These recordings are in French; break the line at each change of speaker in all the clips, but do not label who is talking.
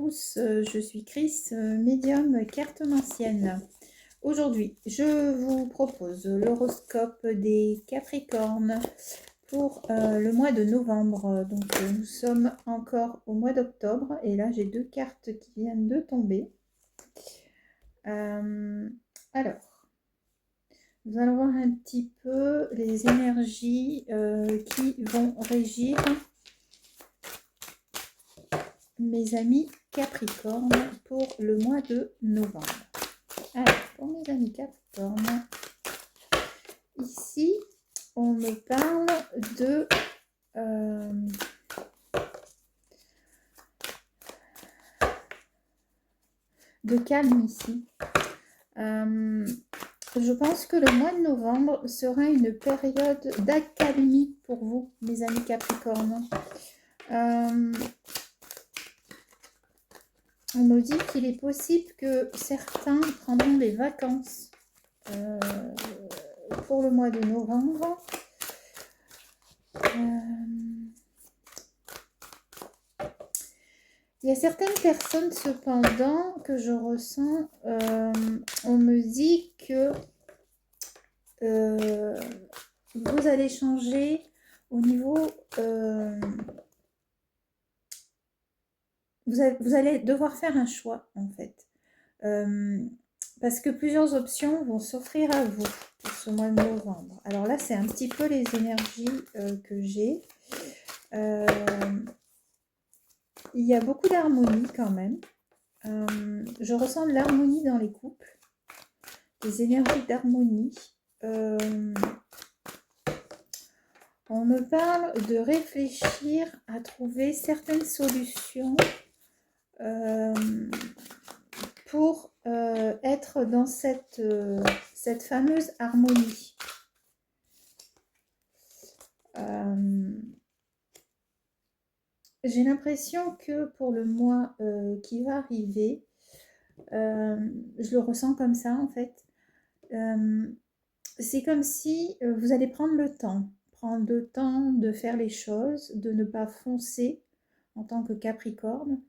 tous, je suis Chris, médium cartomancienne. Aujourd'hui, je vous propose l'horoscope des Capricornes pour le mois de novembre. Donc, nous sommes encore au mois d'octobre et là, j'ai deux cartes qui viennent de tomber. Alors, nous allons voir un petit peu les énergies qui vont régir mes amis Capricornes pour le mois de novembre. Alors, pour mes amis Capricornes, ici, on me parle de calme ici. Je pense que le mois de novembre sera une période d'accalmie pour vous, mes amis Capricornes. On me dit qu'il est possible que certains prendront des vacances pour le mois de novembre. Il y a certaines personnes cependant que je ressens, on me dit que vous allez changer au niveau... vous allez devoir faire un choix en fait. Parce que plusieurs options vont s'offrir à vous pour ce mois de novembre. Alors là, c'est un petit peu les énergies que j'ai. Il y a beaucoup d'harmonie quand même. Je ressens de l'harmonie dans les couples. Des énergies d'harmonie. On me parle de réfléchir à trouver certaines solutions pour être dans cette fameuse harmonie. J'ai l'impression que pour le mois qui va arriver, je le ressens comme ça en fait, c'est comme si vous allez prendre le temps de faire les choses, de ne pas foncer en tant que Capricorne.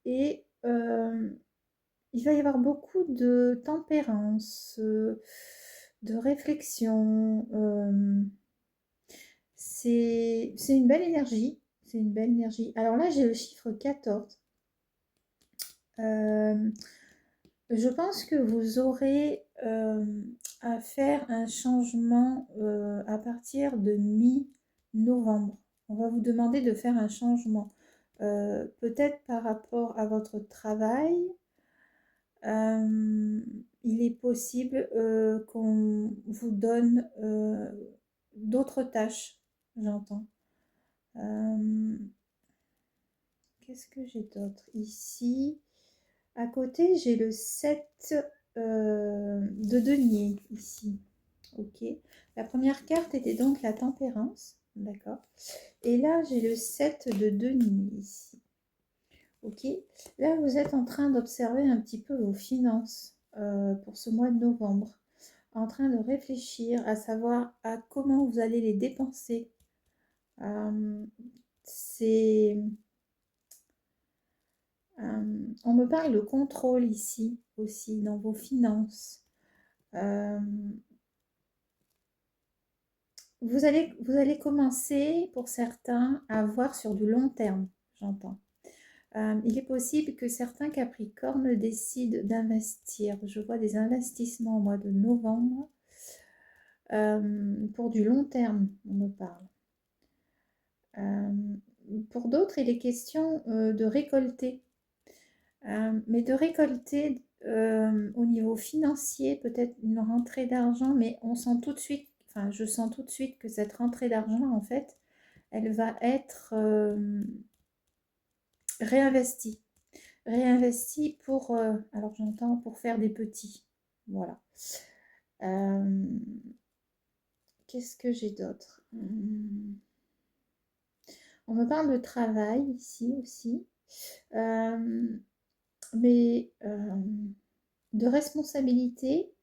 Et il va y avoir beaucoup de tempérance, de réflexion. C'est une belle énergie. C'est une belle énergie. Alors là, j'ai le chiffre 14. Je pense que vous aurez à faire un changement à partir de mi-novembre. On va vous demander de faire un changement. Peut-être par rapport à votre travail. Il est possible qu'on vous donne d'autres tâches, j'entends. Qu'est-ce que j'ai d'autre ici? À côté, j'ai le 7 de denier ici. Ok. La première carte était donc la tempérance. D'accord. Et là, j'ai le 7 de denier ici. Ok. Là, vous êtes en train d'observer un petit peu vos finances pour ce mois de novembre. En train de réfléchir à savoir à comment vous allez les dépenser. On me parle de contrôle ici aussi dans vos finances. Vous allez commencer pour certains à voir sur du long terme, j'entends. Il est possible que certains Capricornes décident d'investir. Je vois des investissements au mois de novembre pour du long terme, on me parle. Pour d'autres, il est question de récolter. Mais de récolter au niveau financier, peut-être une rentrée d'argent, mais on sent tout de suite, enfin je sens tout de suite que cette rentrée d'argent, en fait, elle va être réinvestie. Réinvestie pour, alors j'entends, pour faire des petits. Voilà. Qu'est-ce que j'ai d'autre? On me parle de travail ici aussi. Mais de responsabilité,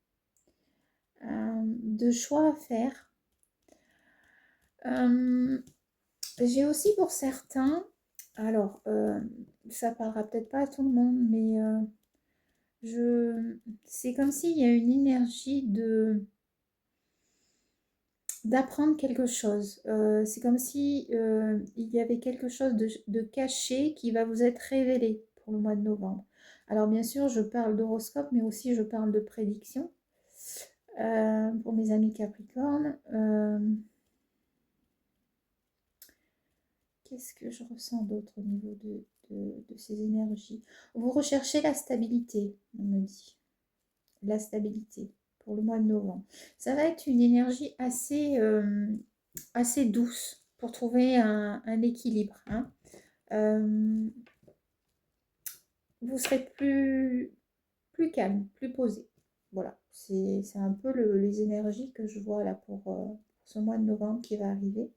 de choix à faire. J'ai aussi pour certains Alors, ça parlera peut-être pas à tout le monde, mais c'est comme s'il y a une énergie d'apprendre quelque chose. C'est comme si il y avait quelque chose de caché qui va vous être révélé pour le mois de novembre. Alors bien sûr, je parle d'horoscope, mais aussi je parle de prédiction pour mes amis Capricorne. Qu'est-ce que je ressens d'autre au niveau de ces énergies? Vous recherchez la stabilité, on me dit. La stabilité pour le mois de novembre. Ça va être une énergie assez douce pour trouver un équilibre. Hein. Vous serez plus calme, plus posé. Voilà, c'est un peu les énergies que je vois là pour ce mois de novembre qui va arriver.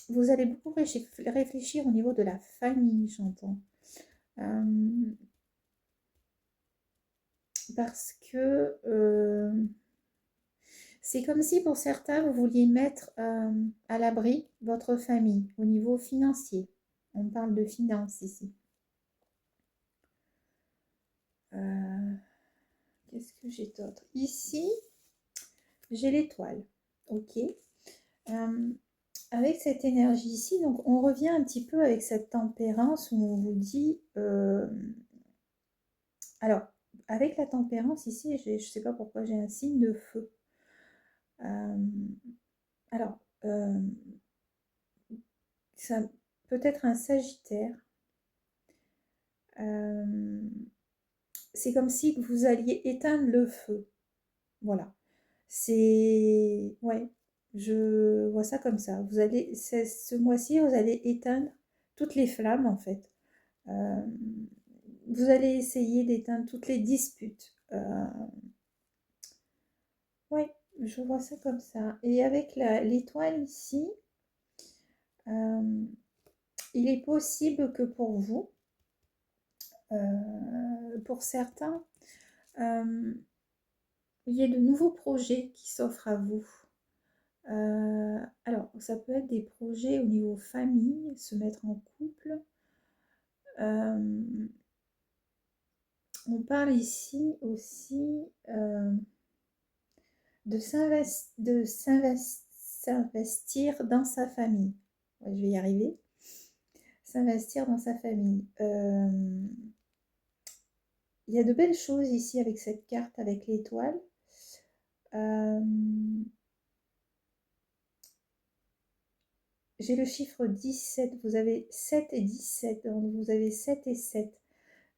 Vous allez beaucoup réfléchir au niveau de la famille, j'entends. Parce que c'est comme si pour certains, vous vouliez mettre à l'abri votre famille au niveau financier. On parle de finances ici. Qu'est-ce que j'ai d'autre? Ici, j'ai l'étoile. Ok. Avec cette énergie ici, donc on revient un petit peu avec cette tempérance où on vous dit... alors, avec la tempérance ici, je ne sais pas pourquoi j'ai un signe de feu. Alors, ça peut être un Sagittaire. C'est comme si vous alliez éteindre le feu. Voilà. C'est... Ouais, je vois ça comme ça. Vous allez, ce mois-ci, vous allez éteindre toutes les flammes, en fait. Vous allez essayer d'éteindre toutes les disputes. Ouais, je vois ça comme ça. Et avec l'étoile ici, il est possible que pour vous, pour certains, il y ait de nouveaux projets qui s'offrent à vous. Alors, ça peut être des projets au niveau famille, se mettre en couple. On parle ici aussi de s'investir dans sa famille. Ouais, je vais y arriver. S'investir dans sa famille. Il y a de belles choses ici avec cette carte, avec l'étoile. J'ai le chiffre 17, vous avez 7 et 17, donc vous avez 7 et 7.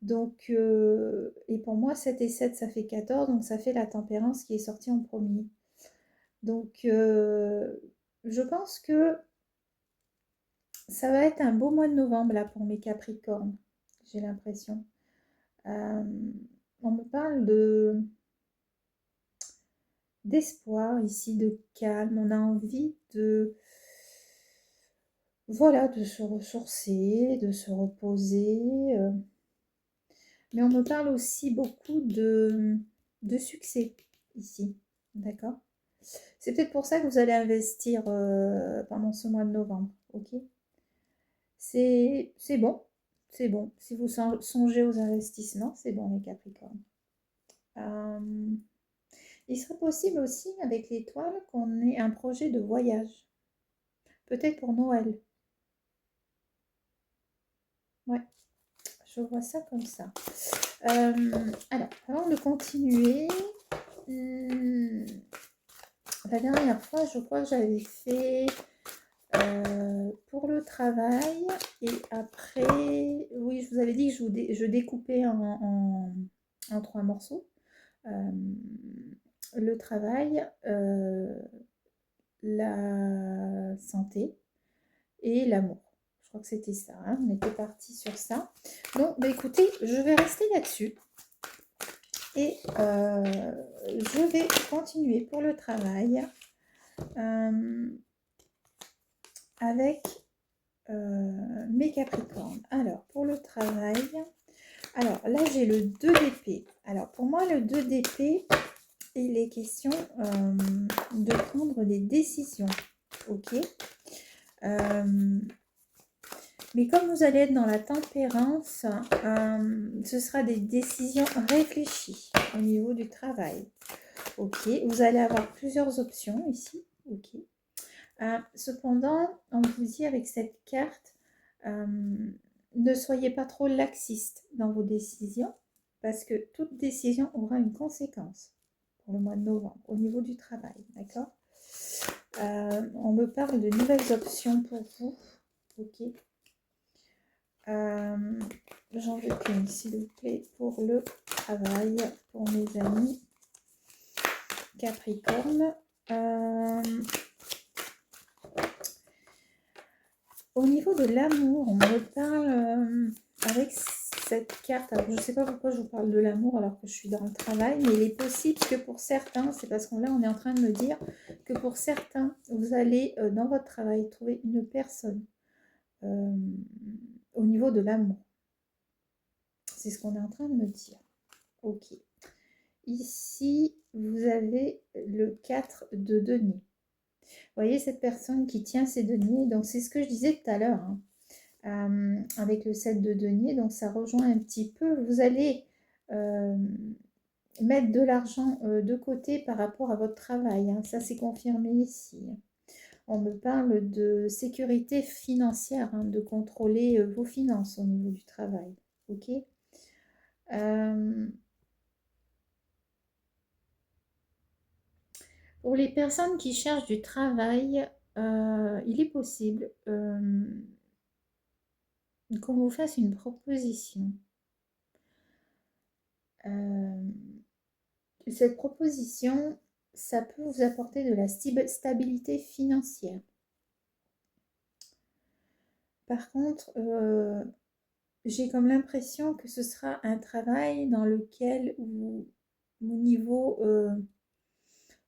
Donc, et pour moi, 7 et 7, ça fait 14, donc ça fait la tempérance qui est sortie en premier. Donc, je pense que ça va être un beau mois de novembre là pour mes Capricornes, j'ai l'impression. On me parle d'espoir ici, de calme. On a envie voilà, de se ressourcer, de se reposer. Mais on me parle aussi beaucoup de succès ici. D'accord? C'est peut-être pour ça que vous allez investir pendant ce mois de novembre. Ok? C'est bon. C'est bon. Si vous songez aux investissements, c'est bon les Capricornes. Il serait possible aussi avec l'étoile qu'on ait un projet de voyage. Peut-être pour Noël. Ouais, je vois ça comme ça. Alors, avant de continuer, la dernière fois, je crois que j'avais fait pour le travail. Et après, oui, je vous avais dit que je découpais en 3 morceaux. Le travail, la santé et l'amour. Je crois que c'était ça. Hein, on était parti sur ça. Donc, bah, écoutez, je vais rester là-dessus. Et je vais continuer pour le travail avec mes Capricornes. Alors, pour le travail, alors là, j'ai le 2 d'épée. Alors, pour moi, le 2 d'épée, il est question de prendre des décisions. Ok. Mais comme vous allez être dans la tempérance, ce sera des décisions réfléchies au niveau du travail. Ok, vous allez avoir plusieurs options ici. Ok. Cependant, on vous dit avec cette carte, ne soyez pas trop laxiste dans vos décisions parce que toute décision aura une conséquence pour le mois de novembre au niveau du travail. D'accord. On me parle de nouvelles options pour vous. Ok. J'en veux qu'une, s'il vous plaît, pour le travail, pour mes amis Capricorne. Au niveau de l'amour, on me parle avec cette carte. Alors, je ne sais pas pourquoi je vous parle de l'amour alors que je suis dans le travail, mais il est possible que pour certains, c'est parce qu'on là, on est en train de me dire que pour certains, vous allez dans votre travail trouver une personne au niveau de l'amour. C'est ce qu'on est en train de me dire. Ok. Ici, vous avez le 4 de denier. Vous voyez cette personne qui tient ses deniers. Donc, c'est ce que je disais tout à l'heure. Avec le 7 de denier. Donc, ça rejoint un petit peu. Vous allez mettre de l'argent de côté par rapport à votre travail. Hein. Ça, c'est confirmé ici. On me parle de sécurité financière, hein, de contrôler vos finances au niveau du travail. Ok. Pour les personnes qui cherchent du travail, il est possible qu'on vous fasse une proposition. Cette proposition, ça peut vous apporter de la stabilité financière. Par contre, j'ai comme l'impression que ce sera un travail dans lequel au niveau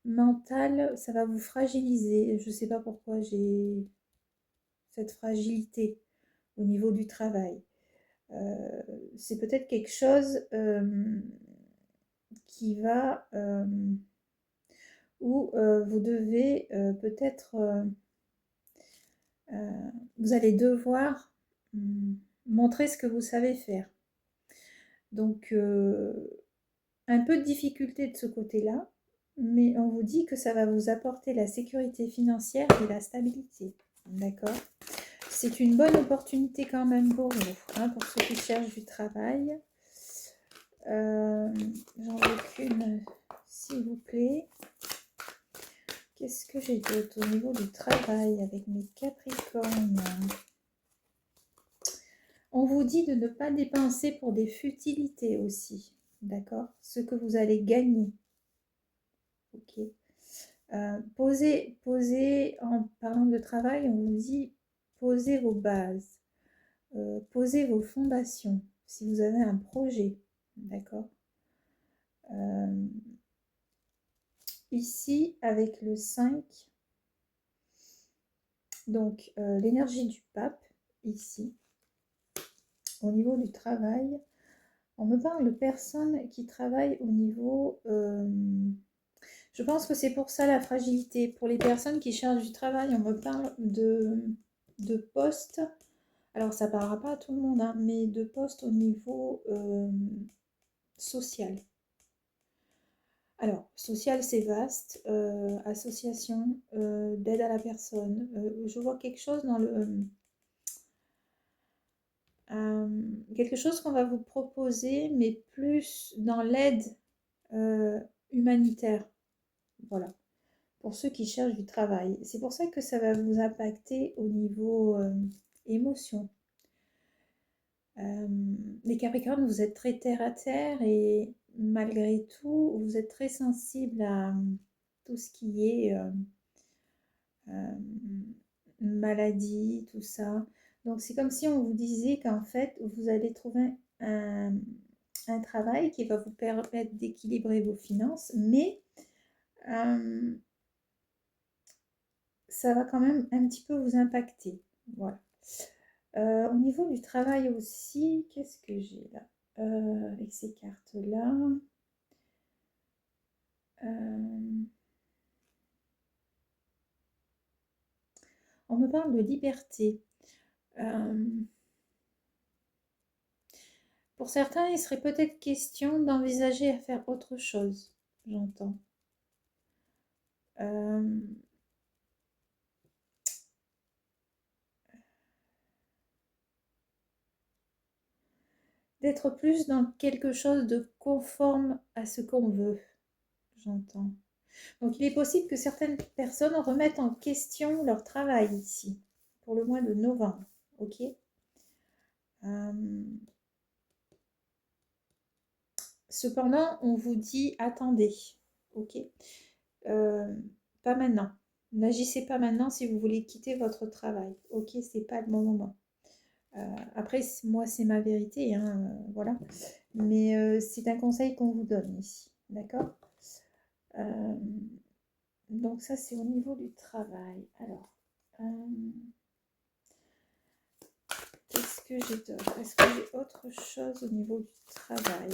mental, ça va vous fragiliser. Je ne sais pas pourquoi j'ai cette fragilité au niveau du travail. C'est peut-être quelque chose qui va où vous devez peut-être vous allez devoir montrer ce que vous savez faire. Donc un peu de difficulté de ce côté-là, mais on vous dit que ça va vous apporter la sécurité financière et la stabilité. D'accord. C'est une bonne opportunité quand même pour vous, hein, pour ceux qui cherchent du travail. J'en veux qu'une, s'il vous plaît. Qu'est-ce que j'ai d'autre au niveau du travail avec mes Capricornes? On vous dit de ne pas dépenser pour des futilités aussi, d'accord? Ce que vous allez gagner. Ok. Posez, en parlant de travail, on vous dit posez vos bases, posez vos fondations, si vous avez un projet, d'accord? Ici, avec le 5, donc l'énergie du pape, ici, au niveau du travail, on me parle de personnes qui travaillent au niveau... je pense que c'est pour ça la fragilité. Pour les personnes qui cherchent du travail, on me parle de postes. Alors, ça ne parlera pas à tout le monde, hein, mais de postes au niveau social. Alors, social, c'est vaste. Association d'aide à la personne. Je vois quelque chose dans le... quelque chose qu'on va vous proposer, mais plus dans l'aide humanitaire. Voilà. Pour ceux qui cherchent du travail. C'est pour ça que ça va vous impacter au niveau émotion. Les Capricornes, vous êtes très terre à terre et malgré tout, vous êtes très sensible à tout ce qui est maladie, tout ça. Donc c'est comme si on vous disait qu'en fait, vous allez trouver un travail qui va vous permettre d'équilibrer vos finances, mais ça va quand même un petit peu vous impacter. Voilà. Au niveau du travail aussi, qu'est-ce que j'ai là avec ces cartes-là? On on me parle de liberté. Pour certains, il serait peut-être question d'envisager à faire autre chose, j'entends. D'être plus dans quelque chose de conforme à ce qu'on veut, j'entends. Donc, il est possible que certaines personnes remettent en question leur travail ici, pour le mois de novembre, ok. Cependant, on vous dit attendez, ok. Pas maintenant. N'agissez pas maintenant si vous voulez quitter votre travail, ok. C'est pas le bon moment. Après, moi, c'est ma vérité, hein, voilà. Mais c'est un conseil qu'on vous donne ici, d'accord. Donc ça, c'est au niveau du travail. Alors, qu'est-ce que j'ai d'autre? Est-ce que j'ai autre chose au niveau du travail?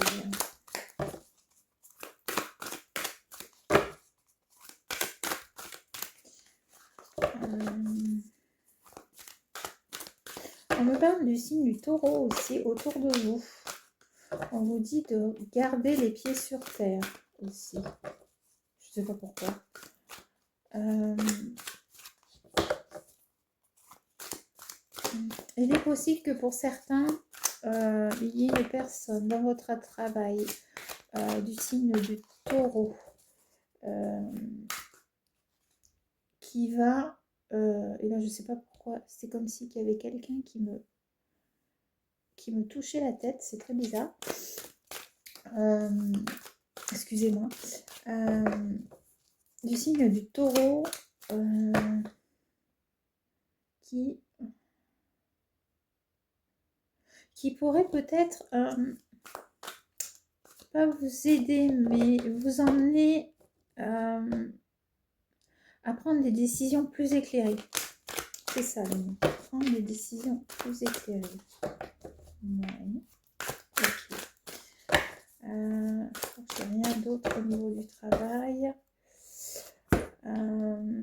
On me parle du signe du taureau aussi autour de vous. On vous dit de garder les pieds sur terre aussi. Je sais pas pourquoi. Il est possible que pour certains, il y ait une personne dans votre travail du signe du taureau qui va, et là je sais pas pourquoi, c'est comme si il y avait quelqu'un qui me touchait la tête, c'est très bizarre. Excusez-moi. Du signe du taureau qui pourrait peut-être pas vous aider, mais vous emmener à prendre des décisions plus éclairées. C'est ça le mot. Prendre des décisions plus éclairées. Ouais. Ok. Je crois que j'ai rien d'autre au niveau du travail.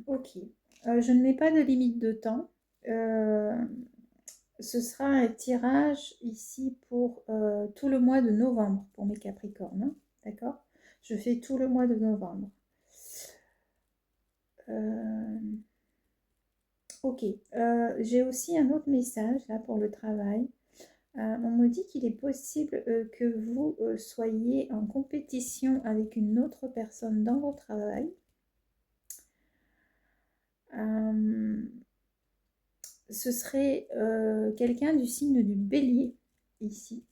Ok. Je ne mets pas de limite de temps. Ce sera un tirage ici pour tout le mois de novembre pour mes Capricornes. Hein, d'accord? Je fais tout le mois de novembre. Ok. J'ai aussi un autre message là pour le travail. On me dit qu'il est possible que vous soyez en compétition avec une autre personne dans votre travail. Ce serait quelqu'un du signe du bélier ici.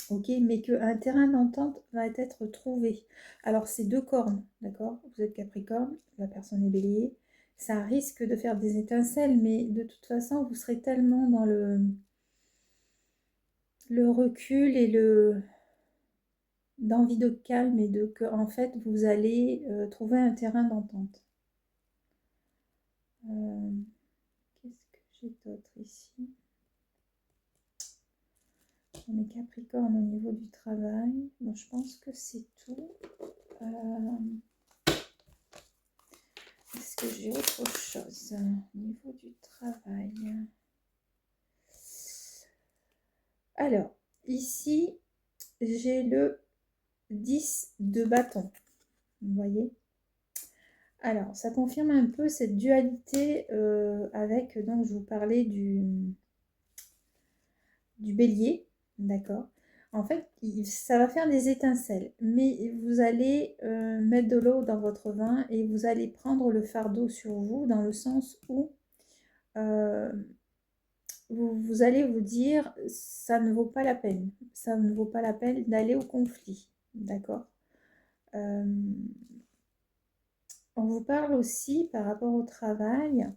Ok, mais qu'un terrain d'entente va être trouvé. Alors, c'est deux cornes, d'accord? Vous êtes Capricorne, la personne est bélier. Ça risque de faire des étincelles, mais de toute façon, vous serez tellement dans le recul et d'envie de calme et de que, en fait, vous allez trouver un terrain d'entente. Qu'est-ce que j'ai d'autre ici? On est Capricorne au niveau du travail. Bon, je pense que c'est tout. Est-ce que j'ai autre chose au niveau du travail? Alors, ici, j'ai le 10 de bâton. Vous voyez? Alors, ça confirme un peu cette dualité avec, donc, je vous parlais du bélier, d'accord? En fait, ça va faire des étincelles, mais vous allez mettre de l'eau dans votre vin et vous allez prendre le fardeau sur vous dans le sens où vous allez vous dire ça ne vaut pas la peine, ça ne vaut pas la peine d'aller au conflit, d'accord? On vous parle aussi par rapport au travail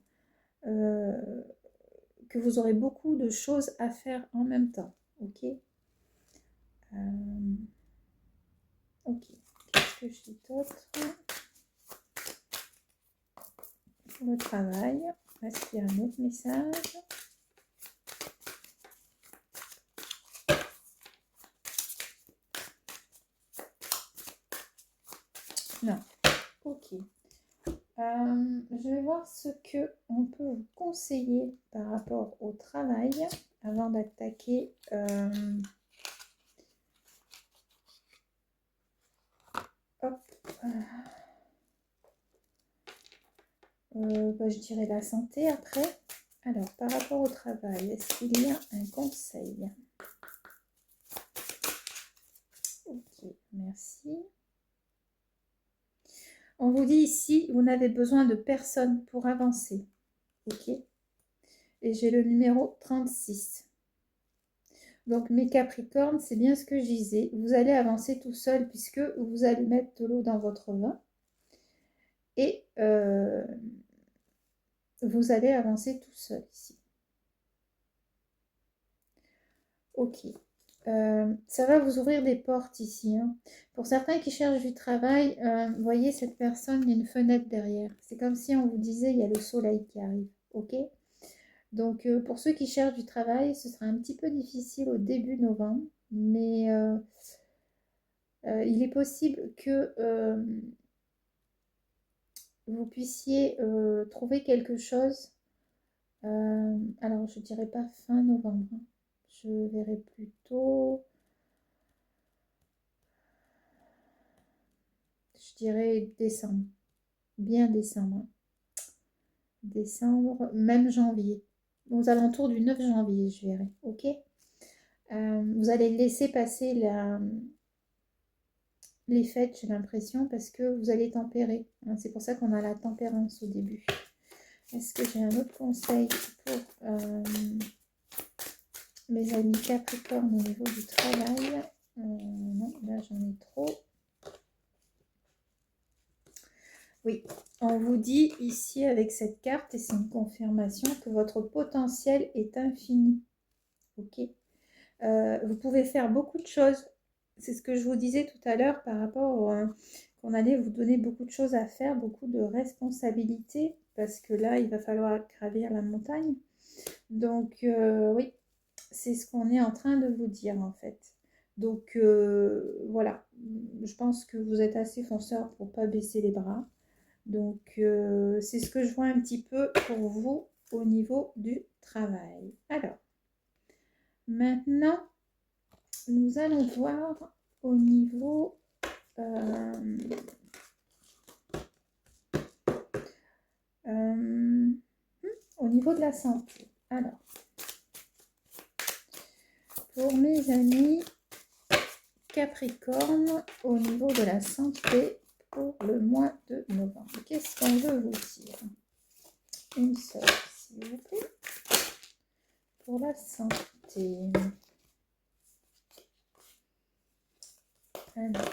que vous aurez beaucoup de choses à faire en même temps, ok? Ok, qu'est-ce que j'ai d'autre pour le travail? Est-ce qu'il y a un autre message? Non. Ok. Je vais voir ce que on peut vous conseiller par rapport au travail avant d'attaquer. Hop. Je dirais la santé après. Alors, par rapport au travail, est-ce qu'il y a un conseil? Ok, merci. On vous dit ici, vous n'avez besoin de personne pour avancer. Ok. Et j'ai le numéro 36. Donc, mes Capricornes, c'est bien ce que je disais. Vous allez avancer tout seul puisque vous allez mettre de l'eau dans votre vin. Et vous allez avancer tout seul ici. Ok. Ça va vous ouvrir des portes ici. Hein. Pour certains qui cherchent du travail, vous voyez cette personne, il y a une fenêtre derrière. C'est comme si on vous disait, il y a le soleil qui arrive. Ok. Donc, pour ceux qui cherchent du travail, ce sera un petit peu difficile au début novembre. Mais il est possible que vous puissiez trouver quelque chose. Alors, je dirais pas fin novembre. Hein. Je verrai plutôt, je dirais décembre. Bien décembre. Hein. Décembre, même janvier. Aux alentours du 9 janvier, je verrai. Ok. Vous allez laisser passer les fêtes, j'ai l'impression, parce que vous allez tempérer. Hein. C'est pour ça qu'on a la tempérance au début. Est-ce que j'ai un autre conseil pour mes amis Capricorne au niveau du travail? Non, là j'en ai trop. Oui, on vous dit ici avec cette carte, et c'est une confirmation, que votre potentiel est infini. Ok. Vous pouvez faire beaucoup de choses. C'est ce que je vous disais tout à l'heure par rapport qu'on allait vous donner beaucoup de choses à faire, beaucoup de responsabilités, parce que là, il va falloir gravir la montagne. Donc, oui, c'est ce qu'on est en train de vous dire en fait. Donc, voilà, je pense que vous êtes assez fonceur pour ne pas baisser les bras. Donc, c'est ce que je vois un petit peu pour vous au niveau du travail. Alors, maintenant, nous allons voir au niveau au niveau de la santé. Alors, pour mes amis Capricorne, au niveau de la santé pour le mois de novembre, qu'est-ce qu'on veut vous dire? Une seule, s'il vous plaît, pour la santé. Alors,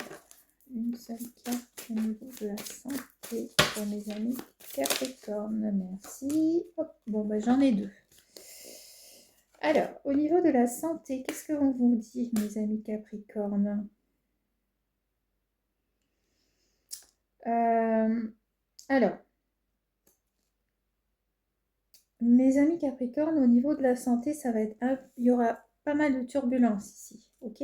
une seule carte au niveau de la santé pour mes amis Capricorne. Merci. Hop, bon, ben, j'en ai deux. Alors, au niveau de la santé, qu'est-ce que l'on vous dit, mes amis Capricorne? Alors, mes amis Capricorne, au niveau de la santé, ça va être il y aura pas mal de turbulences ici, ok?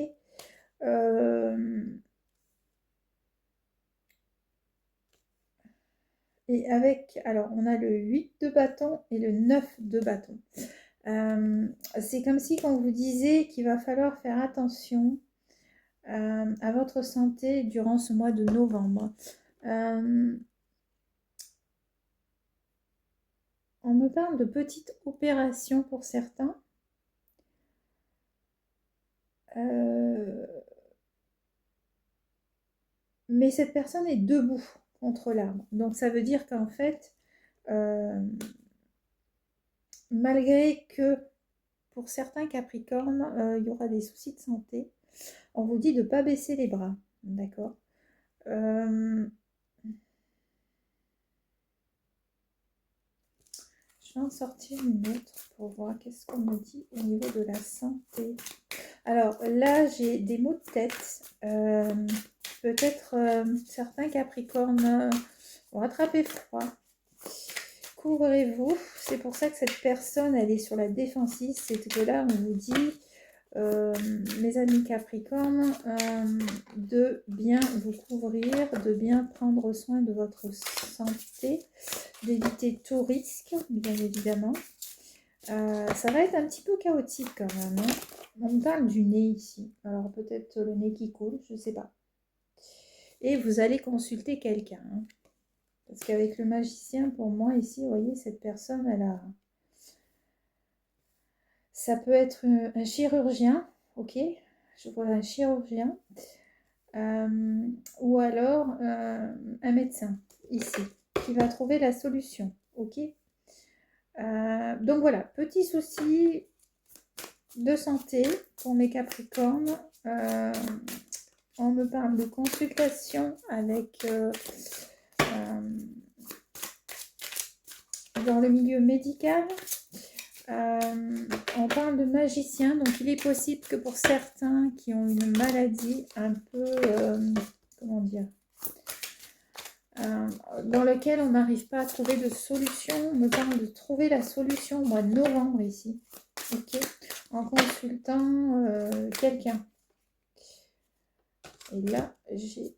Et avec, alors, on a le 8 de bâton et le 9 de bâton. C'est comme si on vous disait qu'il va falloir faire attention à votre santé durant ce mois de novembre. On me parle de petites opérations pour certains. Mais cette personne est debout contre l'arbre. Donc ça veut dire qu'en fait, malgré que pour certains Capricornes, il y aura des soucis de santé, on vous dit de ne pas baisser les bras. D'accord. Je vais en sortir une autre pour voir qu'est-ce qu'on me dit au niveau de la santé. Alors là, j'ai des maux de tête. Peut-être certains Capricornes vont attraper froid. Couvrez-vous. C'est pour ça que cette personne, elle est sur la défensive. C'est que là, on vous dit mes amis Capricorne, de bien vous couvrir, de bien prendre soin de votre santé, d'éviter tout risque, bien évidemment. Ça va être un petit peu chaotique quand même, hein. On me parle du nez ici. Alors peut-être le nez qui coule, je ne sais pas. Et vous allez consulter quelqu'un, hein. Parce qu'avec le magicien, pour moi ici, vous voyez, cette personne, elle a... Ça peut être un chirurgien, ok? Je vois un chirurgien. Ou alors un médecin, ici, qui va trouver la solution, ok? Donc voilà, petit souci de santé pour mes Capricornes. On me parle de consultation avec dans le milieu médical. On parle de magicien, donc il est possible que pour certains qui ont une maladie un peu, comment dire, dans lequel on n'arrive pas à trouver de solution, on me parle de trouver la solution au mois de novembre ici, ok, en consultant quelqu'un. Et là, j'ai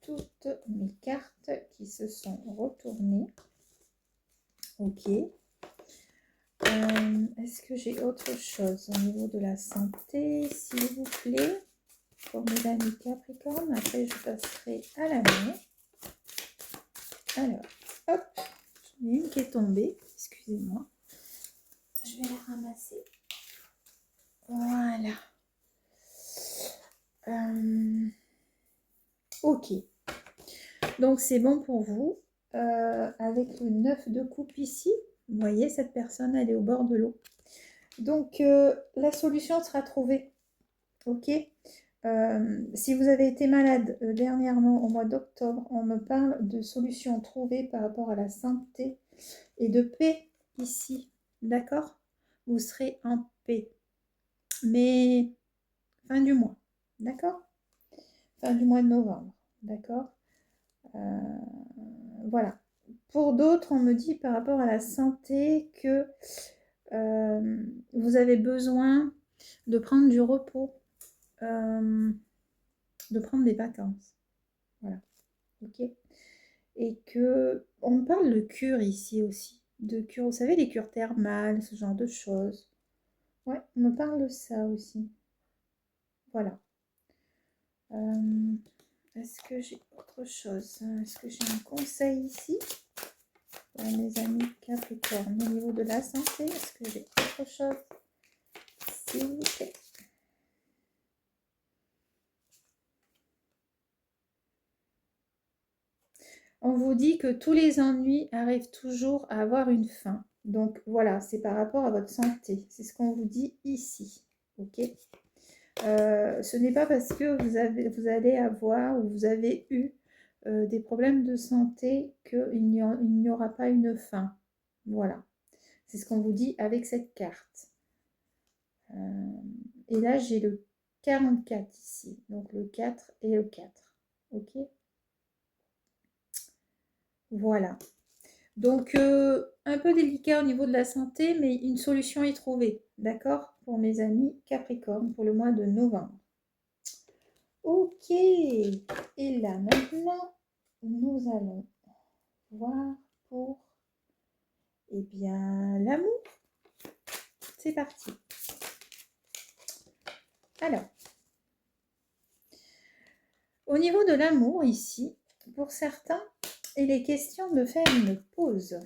toutes mes cartes qui se sont retournées. Ok. Est-ce que j'ai autre chose au niveau de la santé, s'il vous plaît, pour mes amis Capricorne? Après, je passerai à la main. Alors, hop, j'en ai une qui est tombée. Excusez-moi. Je vais la ramasser. Voilà. Ok. Donc, c'est bon pour vous. Avec le 9 de coupe ici, vous voyez, cette personne, elle est au bord de l'eau. Donc, la solution sera trouvée. Ok. Si vous avez été malade dernièrement au mois d'octobre, on me parle de solutions trouvées par rapport à la santé et de paix ici. D'accord? Vous serez en paix. Mais fin du mois. D'accord? Fin du mois de novembre. D'accord? Voilà. Pour d'autres, on me dit par rapport à la santé que vous avez besoin de prendre du repos, de prendre des vacances. Voilà. Ok. Et que on me parle de cure ici aussi. De cure, vous savez, les cures thermales, ce genre de choses. Ouais, on me parle de ça aussi. Voilà. Est-ce que j'ai autre chose? Est-ce que j'ai un conseil ici pour mes amis Capricorne au niveau de la santé? Est-ce que j'ai autre chose? S'il vous plaît. On vous dit que tous les ennuis arrivent toujours à avoir une fin. Donc voilà, c'est par rapport à votre santé. C'est ce qu'on vous dit ici. Ok? Ce n'est pas parce que vous allez avoir ou vous avez eu des problèmes de santé qu'il n'y aura pas une fin. Voilà. C'est ce qu'on vous dit avec cette carte. Et là, j'ai le 44 ici. Donc le 4 et le 4. Ok? Voilà. Donc, un peu délicat au niveau de la santé, mais une solution est trouvée. D'accord? Pour mes amis Capricorne, pour le mois de novembre. Ok. Et là, maintenant, nous allons voir pour, eh bien, l'amour. C'est parti. Alors, au niveau de l'amour, ici, pour certains, il est question de faire une pause.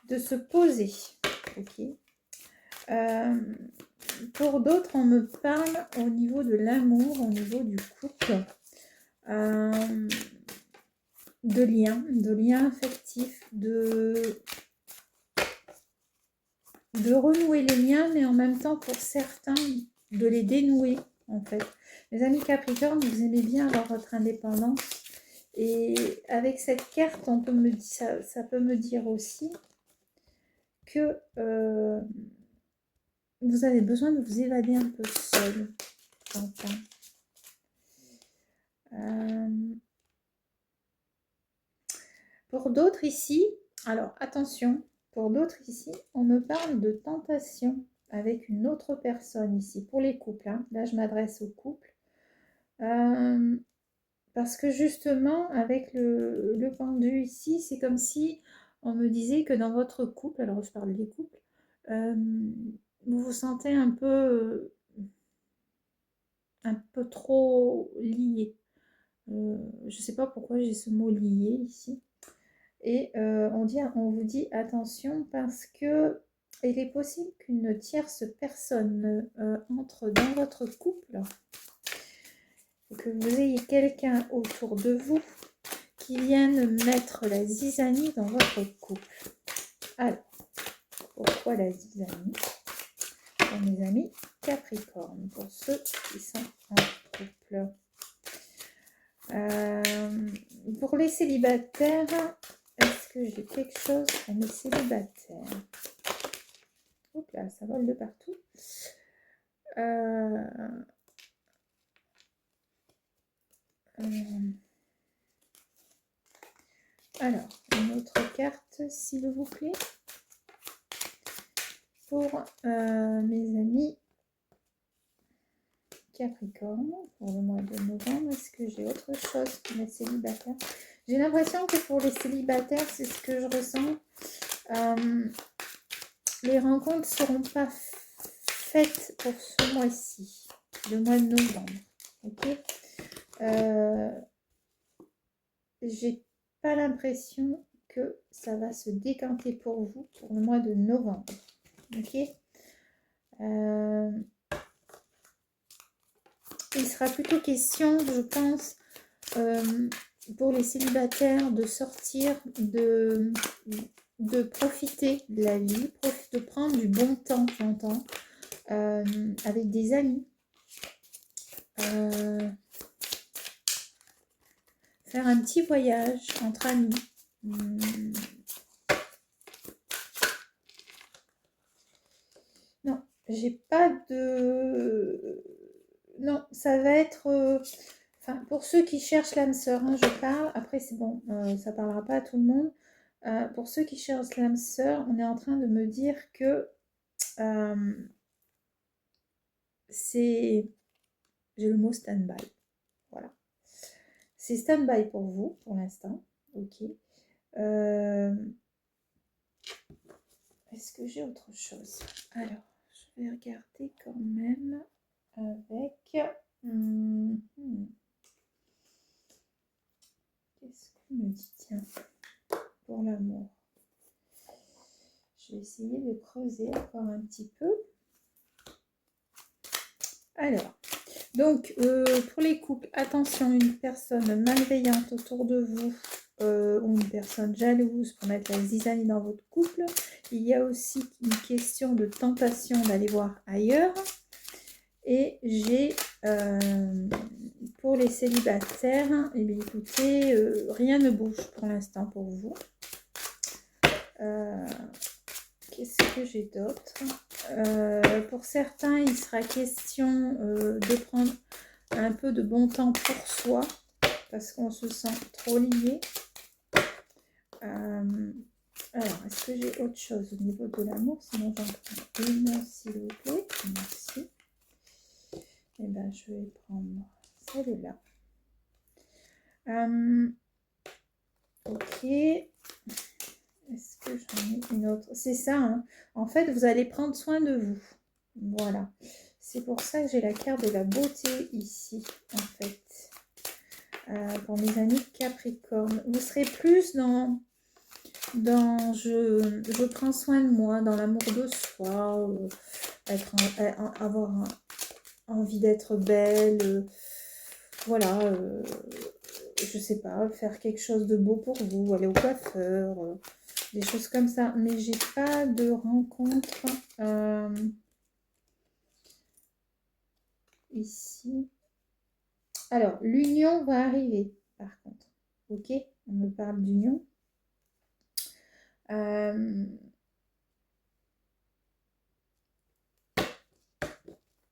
De se poser. Ok. Pour d'autres, on me parle au niveau de l'amour, au niveau du couple, de liens affectifs, de renouer les liens, mais en même temps, pour certains, de les dénouer, en fait. Mes amis Capricorne, vous aimez bien avoir votre indépendance. Et avec cette carte, on peut ça peut me dire aussi que vous avez besoin de vous évader un peu seul. J'entends. Pour d'autres ici, alors attention, pour d'autres ici, on me parle de tentation avec une autre personne ici, pour les couples, hein. Là, je m'adresse aux couples. Parce que justement, avec le pendu ici, c'est comme si on me disait que dans votre couple, alors je parle des couples, vous vous sentez un peu trop lié. Je ne sais pas pourquoi j'ai ce mot lié ici. Et on vous dit attention parce que il est possible qu'une tierce personne entre dans votre couple et que vous ayez quelqu'un autour de vous qui vienne mettre la zizanie dans votre couple. Alors, pourquoi la zizanie? Pour mes amis Capricorne, pour ceux qui sont en couple. Pour les célibataires, est-ce que j'ai quelque chose pour mes célibataires? Oups là, ça vole de partout. Alors, une autre carte, s'il vous plaît. Pour mes amis Capricorne, pour le mois de novembre, est-ce que j'ai autre chose pour les célibataires? J'ai l'impression que pour les célibataires, c'est ce que je ressens. Les rencontres ne seront pas faites pour ce mois-ci, le mois de novembre. Ok. J'ai pas l'impression que ça va se décanter pour vous pour le mois de novembre. Ok. Il sera plutôt question, je pense, pour les célibataires de sortir, de profiter de la vie, de prendre du bon temps, j'entends, avec des amis. Faire un petit voyage entre amis. Non, j'ai pas de... Non, ça va être... Enfin, pour ceux qui cherchent l'âme sœur, hein, je parle. Après, c'est bon, ça parlera pas à tout le monde. Pour ceux qui cherchent l'âme sœur, on est en train de me dire que c'est... J'ai le mot stand-by. Voilà. C'est stand-by pour vous, pour l'instant. Ok. Est-ce que j'ai autre chose? Alors, je vais regarder quand même avec... Qu'est-ce qu'on me dit? Tiens, pour l'amour. Je vais essayer de creuser encore un petit peu. Alors, donc, pour les couples, attention, une personne malveillante autour de vous ou une personne jalouse pour mettre la zizanie dans votre couple. Il y a aussi une question de tentation d'aller voir ailleurs. Et j'ai, pour les célibataires, eh bien, écoutez, rien ne bouge pour l'instant pour vous. Qu'est-ce que j'ai d'autre? Pour certains, il sera question de prendre un peu de bon temps pour soi parce qu'on se sent trop lié. Alors, est-ce que j'ai autre chose au niveau de l'amour? Sinon, j'en prends une, s'il vous plaît. Merci. Et bien, je vais prendre celle-là. Ok. Est-ce que j'en ai une autre? C'est ça, hein. En fait, vous allez prendre soin de vous. Voilà. C'est pour ça que j'ai la carte de la beauté ici, en fait. Pour mes amis Capricorne. Vous serez plus dans je prends soin de moi, dans l'amour de soi, avoir envie d'être belle, voilà, je sais pas, faire quelque chose de beau pour vous, aller au coiffeur, des choses comme ça. Mais j'ai pas de rencontre ici. Alors, l'union va arriver, par contre. Ok, on me parle d'union.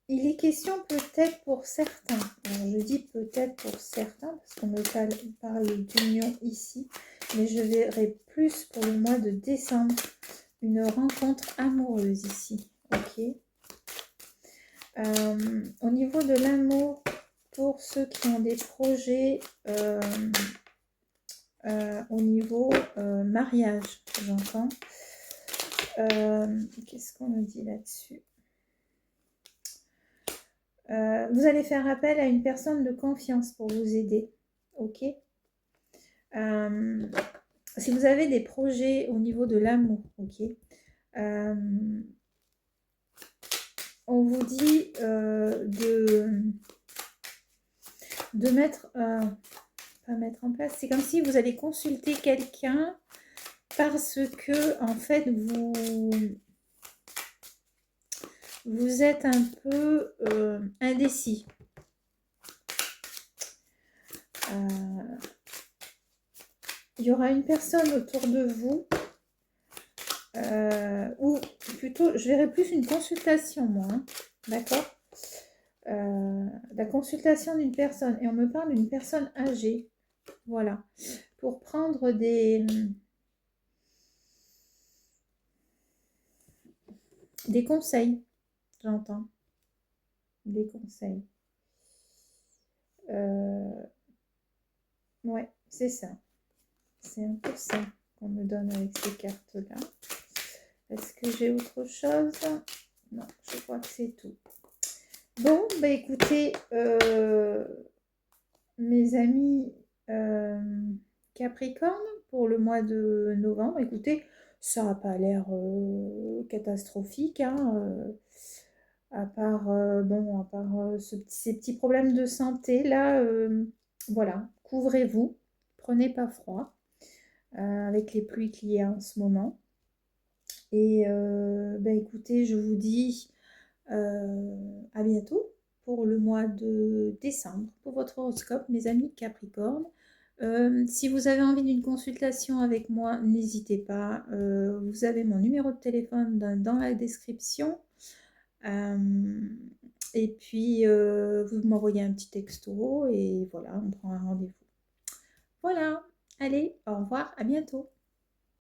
Il est question peut-être pour certains, alors je dis peut-être pour certains parce qu'on me parle d'union ici, mais je verrai plus pour le mois de décembre, une rencontre amoureuse ici, ok. Au niveau de l'amour, pour ceux qui ont des projets au niveau mariage, j'entends. Qu'est-ce qu'on me dit là-dessus? Vous allez faire appel à une personne de confiance pour vous aider, ok? Si vous avez des projets au niveau de l'amour, ok? On vous dit de mettre, pas mettre en place, c'est comme si vous allez consulter quelqu'un parce que, en fait, vous êtes un peu indécis. Il y aura une personne autour de vous, ou plutôt, je verrais plus une consultation, moi, hein, d'accord? La consultation d'une personne, et on me parle d'une personne âgée, voilà, pour prendre des conseils, j'entends, des conseils. Ouais, c'est ça. C'est un peu ça qu'on me donne avec ces cartes-là. Est-ce que j'ai autre chose? Non, je crois que c'est tout. Bon, bah écoutez, mes amis Capricorne, pour le mois de novembre, écoutez, ça n'a pas l'air catastrophique, hein, à part, bon, à part ces petits problèmes de santé, là, voilà, couvrez-vous, prenez pas froid, avec les pluies qu'il y a en ce moment. Et bah écoutez, je vous dis à bientôt pour le mois de décembre, pour votre horoscope, mes amis Capricorne. Si vous avez envie d'une consultation avec moi, n'hésitez pas. Vous avez mon numéro de téléphone dans la description. Et puis, vous m'envoyez un petit texto et voilà, on prend un rendez-vous. Voilà, allez, au revoir, à bientôt.